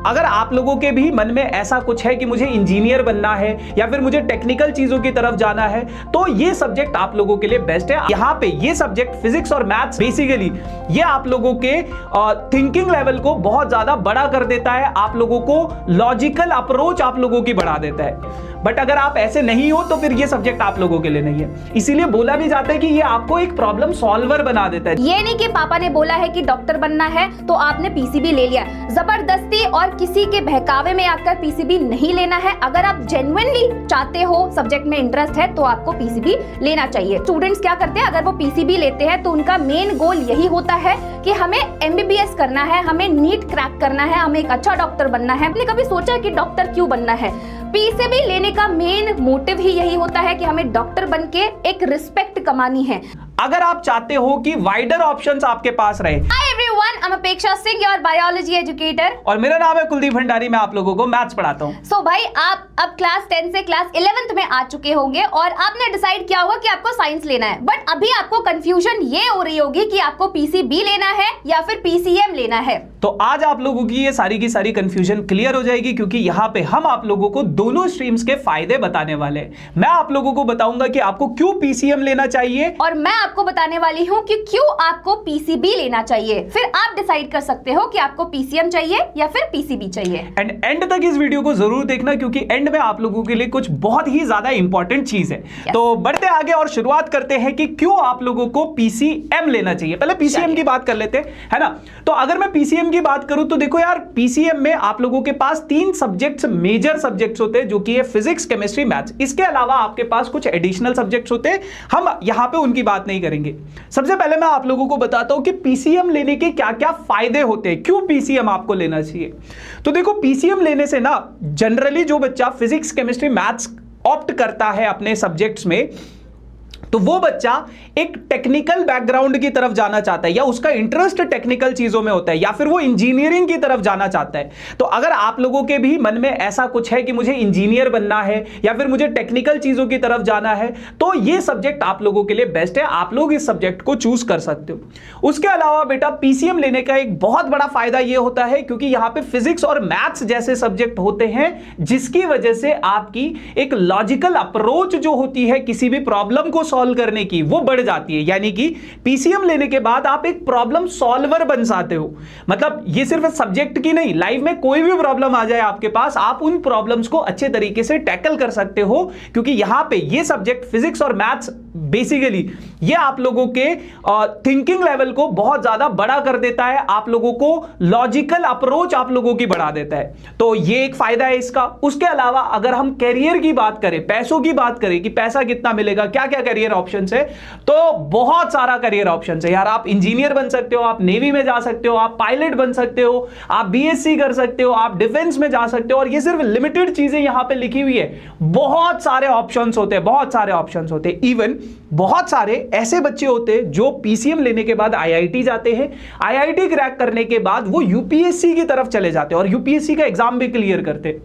अगर आप लोगों के भी मन में ऐसा कुछ है कि मुझे इंजीनियर बनना है या फिर मुझे टेक्निकल चीजों की तरफ जाना है, तो ये सब्जेक्ट आप लोगों के लिए बेस्ट है। यहाँ पे ये सब्जेक्ट फिजिक्स और मैथ्स बेसिकली ये आप लोगों के थिंकिंग लेवल को बहुत ज्यादा बड़ा कर देता है, आप लोगों को लॉजिकल अप्रोच आप लोगों की बढ़ा देता है। बट अगर आप ऐसे नहीं हो तो फिर ये सब्जेक्ट आप लोगों के लिए नहीं है। इसीलिए बोला भी जाता है कि ये आपको एक प्रॉब्लम सॉल्वर बना देता है। ये नहीं कि पापा ने बोला है कि डॉक्टर बनना है तो आपने पीसीबी ले लिया, जबरदस्ती और किसी के बहकावे में आकर पीसीबी नहीं लेना है। अगर आप जेन्युइनली चाहते हो, सब्जेक्ट में इंटरेस्ट है, तो आपको पीसीबी लेना चाहिए। स्टूडेंट्स क्या करते हैं, अगर वो पीसीबी लेते हैं तो उनका मेन गोल यही होता है कि हमें एमबीबीएस करना है, हमें नीट क्रैक करना है, हमें एक अच्छा डॉक्टर बनना है। आपने कभी सोचा है कि डॉक्टर क्यों बनना है? पीसीबी लेने का मेन मोटिव ही यही होता है कि हमें डॉक्टर बनके एक रिस्पेक्ट कमानी है। अगर आप चाहते हो कि वाइडर ऑप्शंस आपके पास रहे। हाय एवरीवन, आई एम अपेक्षा सिंह, योर बायोलॉजी एजुकेटर। और मेरा नाम है कुलदीप भंडारी, मैं आप लोगों को मैथ्स पढ़ाता हूँ। सो भाई, आप अब क्लास 10 से क्लास 11th में आ चुके होंगे और आपने डिसाइड किया होगा कि आपको साइंस लेना है। बट अभी आपको कंफ्यूजन ये हो रही होगी कि आपको पीसीबी लेना है या फिर पीसीएम लेना है। तो आज आप लोगों की ये सारी की सारी कंफ्यूजन क्लियर हो जाएगी, क्योंकि यहाँ पे हम आप लोगों को दोनों स्ट्रीम्स के फायदे बताने वाले हैं। मैं आप लोगों को बताऊंगा कि आपको क्यों पीसीएम लेना चाहिए, और मैं आपको बताने वाली हूँ कि क्यों आपको पीसीबी लेना चाहिए। फिर आप डिसाइड कर सकते हो कि आपको पीसीएम चाहिए या फिर पीसीबी चाहिए। एंड तक इस वीडियो को जरूर देखना, क्योंकि एंड में आप लोगों के लिए कुछ बहुत ही ज्यादा इंपॉर्टेंट चीज है। तो बढ़ते आगे और शुरुआत करते हैं कि क्यों आप लोगों को पीसीएम लेना चाहिए। पहले पीसीएम की बात कर लेते हैं, है ना। तो अगर मैं पीसीएम की बात करूं तो देखो यार, पीसीएम में आप लोगों के पास 3 सब्जेक्ट्स, मेजर सब्जेक्ट्स होते हैं, जो कि है फिजिक्स, केमिस्ट्री, मैथ्स। इसके अलावा आपके पास कुछ एडिशनल सब्जेक्ट्स होते हैं, हम यहां पे उनकी बात नहीं करेंगे। सबसे पहले मैं आप लोगों को बताता हूं कि पीसीएम लेने के क्या क्या फायदे होते हैं, क्यों पीसीएम आपको लेना चाहिए। तो देखो, पीसीएम लेने से ना जनरली जो बच्चा फिजिक्स, केमिस्ट्री, मैथ्स ऑप्ट करता है अपने सब्जेक्ट्स में, तो वो बच्चा एक टेक्निकल बैकग्राउंड की तरफ जाना चाहता है, या उसका इंटरेस्ट टेक्निकल चीजों में होता है, या फिर वो इंजीनियरिंग की तरफ जाना चाहता है। तो अगर आप लोगों के भी मन में ऐसा कुछ है कि मुझे इंजीनियर बनना है या फिर मुझे टेक्निकल चीजों की तरफ जाना है, तो ये सब्जेक्ट आप लोगों के लिए बेस्ट है। आप लोग इस सब्जेक्ट को चूज कर सकते हो। उसके अलावा बेटा, पीसीएम लेने का एक बहुत बड़ा फायदा ये होता है क्योंकि यहां पे फिजिक्स और मैथ्स जैसे सब्जेक्ट होते हैं, जिसकी वजह से आपकी एक लॉजिकल अप्रोच जो होती है किसी भी प्रॉब्लम को सॉल्व करने की, वो बढ़ जाती है। यानी कि पीसीएम लेने के बाद आप एक प्रॉब्लम सॉल्वर बन जाते हो। मतलब ये सिर्फ सब्जेक्ट की नहीं, लाइफ में कोई भी प्रॉब्लम आ जाए आपके पास, आप उन प्रॉब्लम्स को अच्छे तरीके से टैकल कर सकते हो, क्योंकि यहां पे ये सब्जेक्ट फिजिक्स और मैथ्स बेसिकली ये आप लोगों के थिंकिंग लेवल को बहुत ज्यादा बड़ा कर देता है, आप लोगों को लॉजिकल अप्रोच आप लोगों की बढ़ा देता है। तो ये एक फायदा है इसका। उसके अलावा अगर हम करियर की बात करें, पैसों की बात करें कि पैसा कितना मिलेगा, क्या क्या करियर ऑप्शंस है, तो बहुत सारा करियर ऑप्शंस है यार। आप इंजीनियर बन सकते हो, आप नेवी में जा सकते हो, आप पायलट बन सकते हो, आप बीएससी कर सकते हो, आप डिफेंस में जा सकते हो। और ये सिर्फ लिमिटेड चीजें यहां पे लिखी हुई है, बहुत सारे ऑप्शंस होते हैं, बहुत सारे ऑप्शंस होते हैं। इवन बहुत सारे ऐसे बच्चे होते हैं जो पीसीएम लेने के बाद आईआईटी जाते हैं, आईआईटी क्रैक करने के बाद वो यूपीएससी की तरफ चले जाते हैं और यूपीएससी का एग्जाम भी क्लियर करते हैं।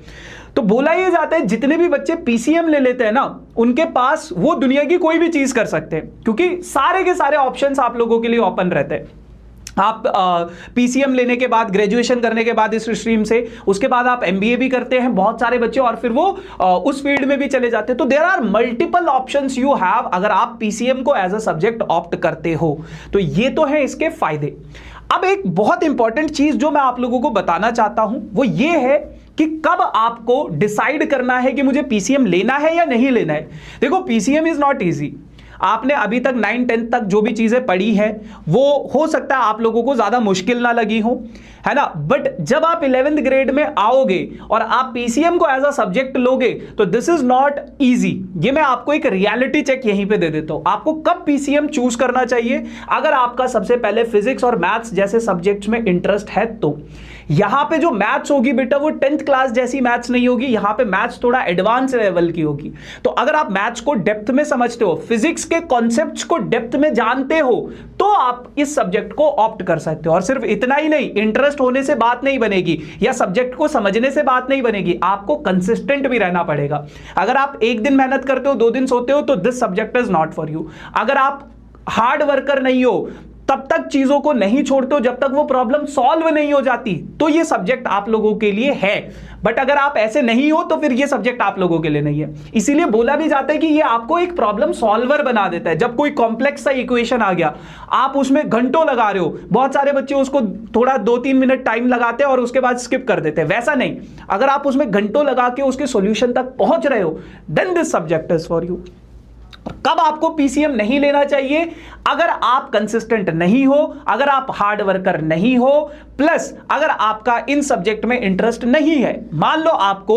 तो बोला ये जाता है जितने भी बच्चे पीसीएम ले लेते हैं ना, उनके पास वो दुनिया की कोई भी चीज कर सकते हैं, क्योंकि सारे के सारे ऑप्शंस आप लोगों के लिए ओपन रहते हैं। आप पीसीएम लेने के बाद, ग्रेजुएशन करने के बाद इस स्ट्रीम से, उसके बाद आप एमबीए भी करते हैं बहुत सारे बच्चे, और फिर वो उस फील्ड में भी चले जाते हैं। तो there are multiple options you have अगर आप पीसीएम को एज अ सब्जेक्ट ऑप्ट करते हो। तो ये तो है इसके फायदे। अब एक बहुत इंपॉर्टेंट चीज जो मैं आप लोगों को बताना चाहता हूं वो ये है कि कब आपको डिसाइड करना है कि मुझे पीसीएम लेना है या नहीं लेना है। देखो, पीसीएम इज नॉट इजी। आपने अभी तक 9-10 तक जो भी चीजें पढ़ी है वो हो सकता है आप लोगों को ज्यादा मुश्किल ना लगी हो, है ना। बट जब आप 11th ग्रेड में आओगे और आप पीसीएम को एज अ सब्जेक्ट लोगे तो दिस इज नॉट इजी। ये मैं आपको एक रियलिटी चेक यहीं पे दे देता हूं। आपको कब पीसीएम चूज करना चाहिए, अगर आपका सबसे पहले फिजिक्स और मैथ्स जैसे सब्जेक्ट्स में इंटरेस्ट है। तो यहां पे जो मैथ्स होगी बेटा, वो 10th क्लास जैसी मैथ्स नहीं होगी, यहां पे मैथ्स थोड़ा एडवांस लेवल की होगी। तो अगर आप मैथ्स को डेप्थ में समझते हो, फिजिक्स के कॉन्सेप्ट्स को डेप्थ में जानते हो, तो आप इस सब्जेक्ट को ऑप्ट कर सकते हो। और सिर्फ इतना ही नहीं, इंटरेस्ट होने से बात नहीं बनेगी या सब्जेक्ट को समझने से बात नहीं बनेगी, आपको कंसिस्टेंट भी रहना पड़ेगा। अगर आप एक दिन मेहनत करते हो, 2 दिन सोते हो, तो this subject is not for you. अगर आप हार्ड वर्कर नहीं हो, तब तक चीजों को नहीं छोड़ते हो जब तक वो प्रॉब्लम सॉल्व नहीं हो जाती, तो ये सब्जेक्ट आप लोगों के लिए है। बट अगर आप ऐसे नहीं हो तो फिर ये सब्जेक्ट आप लोगों के लिए नहीं है। इसीलिए बोला भी जाता है कि ये आपको एक प्रॉब्लम सॉल्वर बना देता है। जब कोई कॉम्प्लेक्स सा इक्वेशन आ गया, आप उसमें घंटों लगा रहे हो, बहुत सारे बच्चे उसको थोड़ा 2-3 मिनट टाइम लगाते हैं और उसके बाद स्किप कर देते हैं। वैसा नहीं, अगर आप उसमें घंटों लगा के उसके सॉल्यूशन तक पहुंच रहे हो, then this subject is for you. कब आपको पीसीएम नहीं लेना चाहिए? अगर आप कंसिस्टेंट नहीं हो, अगर आप हार्ड वर्कर नहीं हो, प्लस अगर आपका इन सब्जेक्ट में इंटरेस्ट नहीं है। मान लो आपको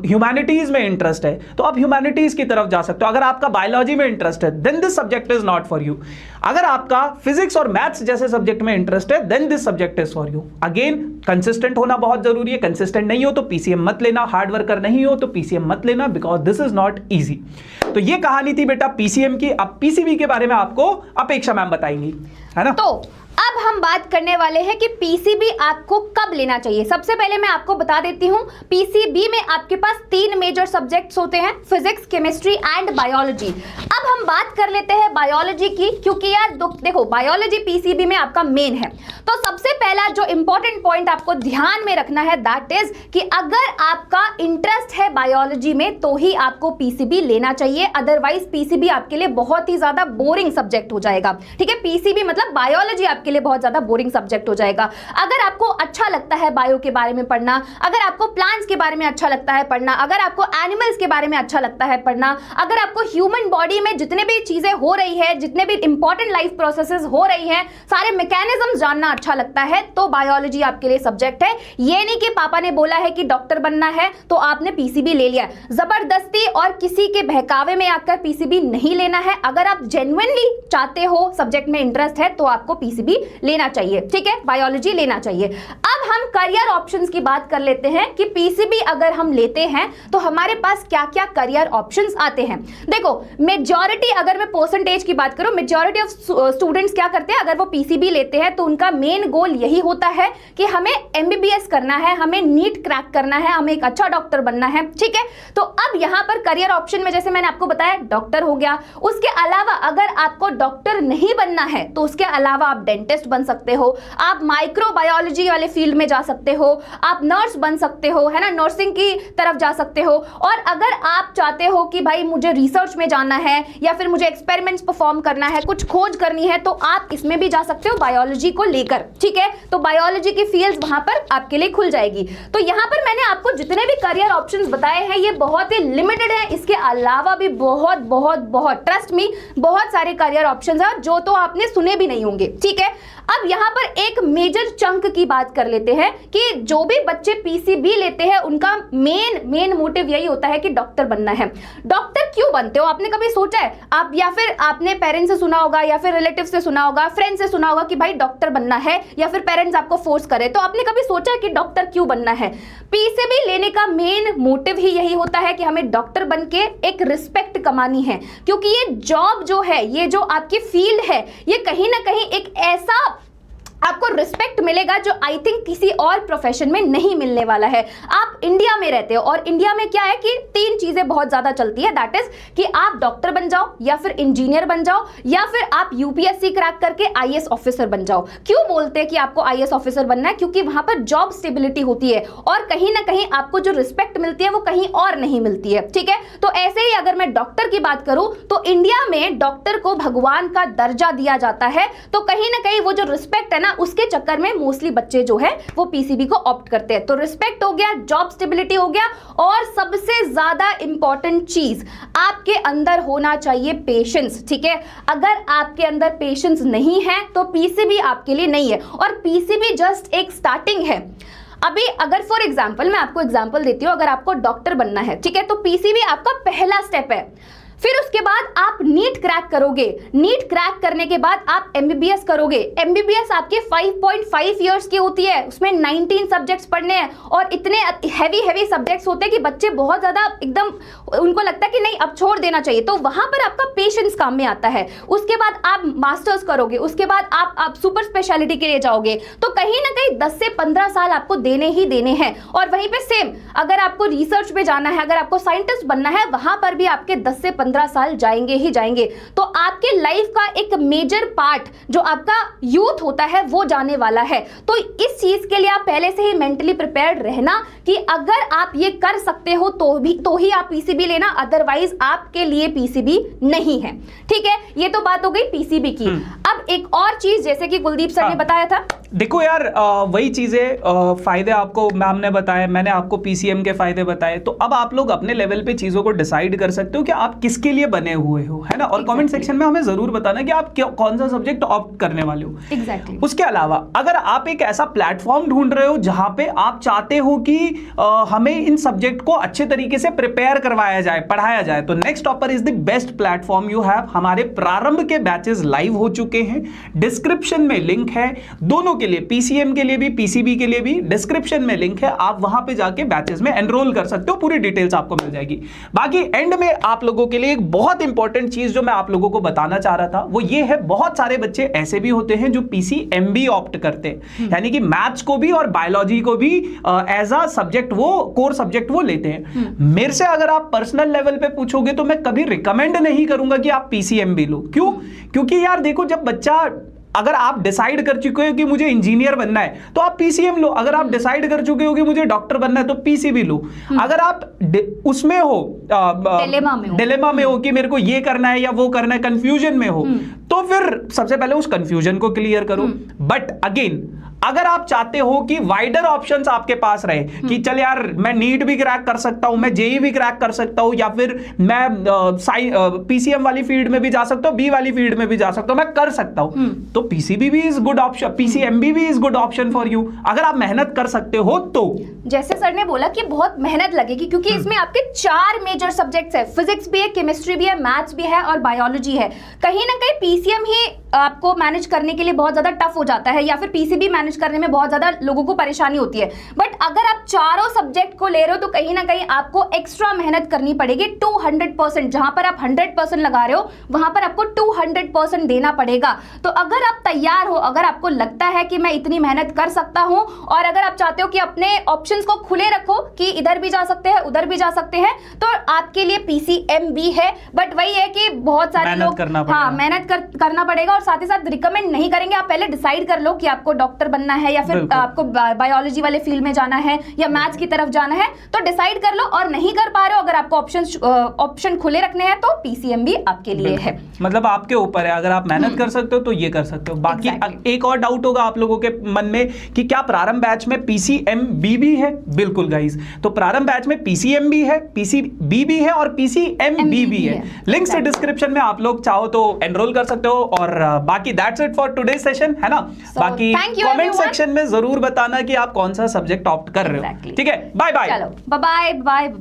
ह्यूमैनिटीज में इंटरेस्ट है तो आप ह्यूमैनिटीज की तरफ जा सकते हो। अगर आपका बायोलॉजी में इंटरेस्ट है then this subject is not for you. अगर आपका फिजिक्स और मैथ्स जैसे सब्जेक्ट में इंटरेस्ट है then this subject is for you. Again consistent होना बहुत जरूरी है। कंसिस्टेंट नहीं हो तो पीसीएम मत लेना, हार्ड वर्कर नहीं हो तो पीसीएम मत लेना, because this is not easy. तो ये कहानी थी बेटा पीसीएम की। अब पीसीबी के बारे में आपको अपेक्षा मैम बताएंगी, है ना? तो अब हम बात करने वाले हैं कि पीसीबी आपको कब लेना चाहिए। सबसे पहले मैं आपको बता देती हूं, पीसीबी में आपके पास 3 मेजर सब्जेक्ट्स होते हैं, फिजिक्स, केमिस्ट्री एंड बायोलॉजी। अब हम बात कर लेते हैं बायोलॉजी की, क्योंकि यार देखो बायोलॉजी पीसीबी में आपका मेन है। तो सबसे पहला जो इंपॉर्टेंट पॉइंट आपको ध्यान में रखना है दैट इज कि अगर आपका इंटरेस्ट है बायोलॉजी में तो ही आपको पीसीबी लेना चाहिए, अदरवाइज पीसीबी आपके लिए बहुत ही ज्यादा बोरिंग सब्जेक्ट हो जाएगा। ठीक है, पीसीबी मतलब बायोलॉजी आपके लिए बहुत ज्यादा बोरिंग सब्जेक्ट हो जाएगा। अगर आपको अच्छा लगता है बायो के बारे में पढ़ना, अगर आपको प्लांट्स के बारे में अच्छा लगता है पढ़ना, अगर आपको एनिमल्स के बारे में अच्छा लगता है पढ़ना, अगर आपको ह्यूमन बॉडी में जितने भी चीजें हो रही है, जितने भी इंपॉर्टेंट लाइफ प्रोसेसेस हो रही हैं, सारे मैकेनिज्म जानना अच्छा लगता है तो बायोलॉजी आपके लिए सब्जेक्ट है। ये नहीं कि पापा ने बोला है कि डॉक्टर बनना है तो आपने पीसीबी ले लिया। जबरदस्ती और किसी के बहकावे में आकर पीसीबी नहीं लेना है। अगर आप जेन्युइनली चाहते हो, सब्जेक्ट में इंटरेस्ट है तो आपको पीसीबी लेना चाहिए। ठीक है, बायोलॉजी लेना चाहिए। अब हम करियर ऑप्शंस की बात कर लेते हैं कि पीसीबी अगर हम लेते हैं तो हमारे पास क्या क्या करियर ऑप्शंस आते हैं। देखो मेजॉरिटी, अगर मैं परसेंटेज की बात करूं, मेजॉरिटी ऑफ स्टूडेंट्स क्या करते हैं, अगर वो पीसीबी लेते हैं तो उनका मेन गोल यही होता है कि हमें एमबीबीएस करना है, हमें नीट क्रैक करना है, हमें एक अच्छा डॉक्टर बनना है। ठीक है, तो अब यहां पर करियर ऑप्शन में जैसे मैंने आपको बताया डॉक्टर हो गया। उसके अलावा अगर आपको डॉक्टर नहीं बनना है तो उसके अलावा आप डेंटिस्ट बन सकते हो, आप माइक्रोबायोलॉजी वाले फील्ड में जा सकते हो, आप नर्स बन सकते हो, है ना, नर्सिंग की तरफ जा सकते हो। और अगर आप चाहते हो कि भाई मुझे रिसर्च में जाना है या फिर मुझे एक्सपेरिमेंट्स परफॉर्म करना है, कुछ खोज करनी है, तो आप इसमें भी जा सकते हो बायोलॉजी को लेकर। ठीक है, तो बायोलॉजी की फील्ड्स वहां पर आपके लिए खुल जाएगी। तो यहां पर मैंने आपको जितने भी करियर ऑप्शंस बताए हैं ये बहुत ही लिमिटेड है, इसके अलावा भी बहुत बहुत बहुत ट्रस्ट मी बहुत सारे करियर ऑप्शंस हैं जो तो आपने सुने भी नहीं होंगे। ठीक है, अब यहां पर एक मेजर चंक की बात कर लेते हैं कि जो भी बच्चे पीसीबी लेते हैं उनका मेन मोटिव यही होता है कि डॉक्टर बनना है। डॉक्टर क्यों बनते हो, आपने कभी सोचा है? आप या फिर आपने पेरेंट्स से सुना होगा या फिर रिलेटिव से सुना होगा, फ्रेंड से सुना होगा कि भाई डॉक्टर बनना है, या फिर पेरेंट्स आपको फोर्स करे, तो आपने कभी सोचा है कि डॉक्टर क्यों बनना है? पीसीबी लेने का मेन मोटिव ही यही होता है कि हमें डॉक्टर बन के एक रिस्पेक्ट कमानी है, क्योंकि ये जॉब जो है, ये जो आपकी फील्ड है, ये कहीं ना कहीं एक ऐसा आपको रिस्पेक्ट मिलेगा जो आई थिंक किसी और प्रोफेशन में नहीं मिलने वाला है। आप इंडिया में रहते हो और इंडिया में क्या है कि 3 चीजें बहुत ज्यादा चलती है, दैट इज कि आप डॉक्टर बन जाओ या फिर इंजीनियर बन जाओ या फिर आप यूपीएससी क्रैक करके आईएएस ऑफिसर बन जाओ। क्यों बोलते हैं कि आपको आईएएस ऑफिसर बनना है? क्योंकि वहां पर जॉब स्टेबिलिटी होती है और कहीं ना कहीं आपको जो रिस्पेक्ट मिलती है वो कहीं और नहीं मिलती है। ठीक है, तो ऐसे ही अगर मैं डॉक्टर की बात करूं तो इंडिया में डॉक्टर को भगवान का दर्जा दिया जाता है, तो कहीं ना कहीं वो जो रिस्पेक्ट है ना, उसके चक्कर में मोस्टली बच्चे जो है वो पीसीबी को ऑप्ट करते हैं। तो रिस्पेक्ट हो गया, जॉब स्टेबिलिटी हो गया, और सबसे ज्यादा इंपॉर्टेंट चीज आपके अंदर होना चाहिए पेशेंस। ठीक है, अगर आपके अंदर पेशेंस नहीं है तो पीसीबी आपके लिए नहीं है, और पीसीबी जस्ट एक स्टार्टिंग है। अभी अगर फॉर एग्जांपल मैं आपको एग्जांपल देती हूं, अगर आपको डॉक्टर बनना है, ठीक है, तो पीसीबी आपका पहला स्टेप है। फिर उसके बाद आप नीट क्रैक करोगे, नीट क्रैक करने के बाद आप एमबीबीएस करोगे। एमबीबीएस आपके 5.5 इयर्स की होती है, उसमें 19 सब्जेक्ट्स पढ़ने हैं और इतने हैवी सब्जेक्ट्स होते हैं कि बच्चे बहुत ज्यादा एकदम उनको लगता है कि नहीं अब छोड़ देना चाहिए, तो वहां पर आपका पेशेंस काम में आता है। उसके बाद आप मास्टर्स करोगे, उसके बाद आप सुपर स्पेशलिटी के लिए जाओगे, तो कहीं ना कहीं 10 से 15 साल आपको देने ही देने हैं। और वहीं पे सेम अगर आपको रिसर्च में जाना है, अगर आपको साइंटिस्ट बनना है, वहां पर भी आपके 10 से 15 15 साल जाएंगे ही जाएंगे। तो आपके लाइफ का एक मेजर पार्ट जो आपका यूथ होता है वो जाने वाला है। तो इस चीज के लिए आप पहले से ही मेंटली प्रिपेयर्ड रहना कि अगर आप ये कर सकते हो तो ही आप पीसीबी लेना, अदरवाइज आपके लिए पीसीबी नहीं है। ठीक है, ये तो बात हो गई पीसीबी की। अब एक और चीज जैसे कि कुलदीप सर ने बताया था, देखो यार वही चीजें फायदे आपको मैम ने बताए, मैंने आपको पीसीएम के फायदे बताए। तो अब आप लोग अपने लेवल पे चीजों को डिसाइड कर सकते हो कि आप किसके लिए बने हुए हो, है ना। और कमेंट सेक्शन में हमें जरूर बताना कि आप कौन सा सब्जेक्ट ऑप्ट करने वाले हो। एग्जैक्टली। उसके अलावा अगर आप एक ऐसा प्लेटफॉर्म ढूंढ रहे हो जहां पे आप चाहते हो कि हमें इन सब्जेक्ट को अच्छे तरीके से प्रिपेयर करवाया जाए, पढ़ाया जाए, तो next topper is the best platform you have. हमारे प्रारंभ के बैचेस लाइव हो चुके हैं, डिस्क्रिप्शन में लिंक है दोनों के लिए, पीसीएम के लिए भी पीसीबी के लिए भी डिस्क्रिप्शन में लिंक है। आप वहां पे जाके बैचेस में एनरोल कर सकते हो, पूरी डिटेल्स आपको मिल जाएगी। बाकी एंड में आप लोगों के लिए एक बहुत इंपॉर्टेंट चीज जो मैं आप लोगों को बताना चाह रहा था वो ये है, बहुत सारे बच्चे ऐसे भी होते हैं जो पीसीएमबी ऑप्ट करते हैं, यानी कि मैथ्स को भी और बायोलॉजी को भी एज अ सब्जेक्ट वो कोर सब्जेक्ट वो लेते हैं। मेरे से अगर आप पर्सनल लेवल पे पूछोगे तो मैं कभी रिकमेंड नहीं करूंगा कि आप पीसीएमबी लो। क्यों? क्योंकि यार देखो, जब बच्चा, अगर आप डिसाइड कर चुके हो कि मुझे इंजीनियर बनना है तो आप पीसीएम लो, अगर आप डिसाइड कर चुके हो कि मुझे डॉक्टर बनना है तो पीसीबी लो। अगर आप उसमें हो, डिलेमा में हो कि मेरे को ये करना है या वो करना है, कंफ्यूजन में हो, तो फिर सबसे पहले उस कंफ्यूजन को क्लियर करो। बट अगेन, अगर आप चाहते हो कि वाइडर ऑप्शंस आपके पास रहे कि चल यार मैं नीट भी क्रैक कर सकता हूं, मैं जेई भी क्रैक कर सकता हूं, या फिर मैं पीसीएम वाली फील्ड में भी जा सकता हूं, बी वाली फील्ड में भी जा सकता हूं, मैं कर सकता हूं, तो पीसीबी भी इज गुड ऑप्शन, पीसीएमबी भी is good option for you, अगर आप मेहनत कर सकते हो तो। जैसे सर ने बोला कि बहुत मेहनत लगेगी क्योंकि इसमें आपके 4 मेजर सब्जेक्ट्स है, फिजिक्स भी है, केमिस्ट्री भी है, मैथ्स भी है और बायोलॉजी है। कहीं ना कहीं पीसीएम ही आपको मैनेज करने के लिए बहुत ज्यादा टफ हो जाता है, या फिर पीसीबी मैनेज करने में बहुत ज्यादा लोगों को परेशानी होती है। बट अगर आप चारों सब्जेक्ट को ले रहे हो तो कहीं ना कहीं आपको एक्स्ट्रा मेहनत करनी पड़ेगी 200%। जहां पर आप 100% लगा रहे हो वहां पर आपको 200% देना पड़ेगा। तो अगर आप तैयार हो, अगर आपको लगता है कि मैं इतनी मेहनत कर सकता हूं, और अगर आप चाहते हो कि अपने ऑप्शंस को खुले रखो कि इधर भी जा सकते हैं उधर भी जा सकते हैं, तो आपके लिए पीसीएमबी है। बट वही है कि बहुत सारे लोग मेहनत करना पड़ेगा, और साथ ही साथ रिकमेंड नहीं करेंगे। आप पहले डिसाइड कर लो कि आपको डॉक्टर बनना है या फिर आपको बायोलॉजी वाले फील्ड में जाना है या मैथ्स की तरफ जाना है, तो डिसाइड कर लो। और नहीं कर पा रहे हो, अगर आपको ऑप्शन खुले रखने हैं तो पीसीएमबी आपके लिए है। मतलब आपके ऊपर है, अगर आप मेहनत कर सकते हो तो ये कर सकते हो। बाकी एक और डाउट होगा आप लोगों के मन में कि क्या प्रारंभ बैच में पीसीएमबी भी है? बिल्कुल गाइस, तो प्रारंभ बैच में पीसीएमबी है, पीसीबी भी है और पीसीएमबी भी है। लिंक से डिस्क्रिप्शन में आप लोग चाहो तो एनरोल कर सकते हो। और बाकी that's it for today session, है ना। बाकी कमेंट सेक्शन में जरूर बताना कि आप कौन सा सब्जेक्ट ऑप्ट कर रहे हो। ठीक है, बाय बाय। चलो बाय बाय बाय।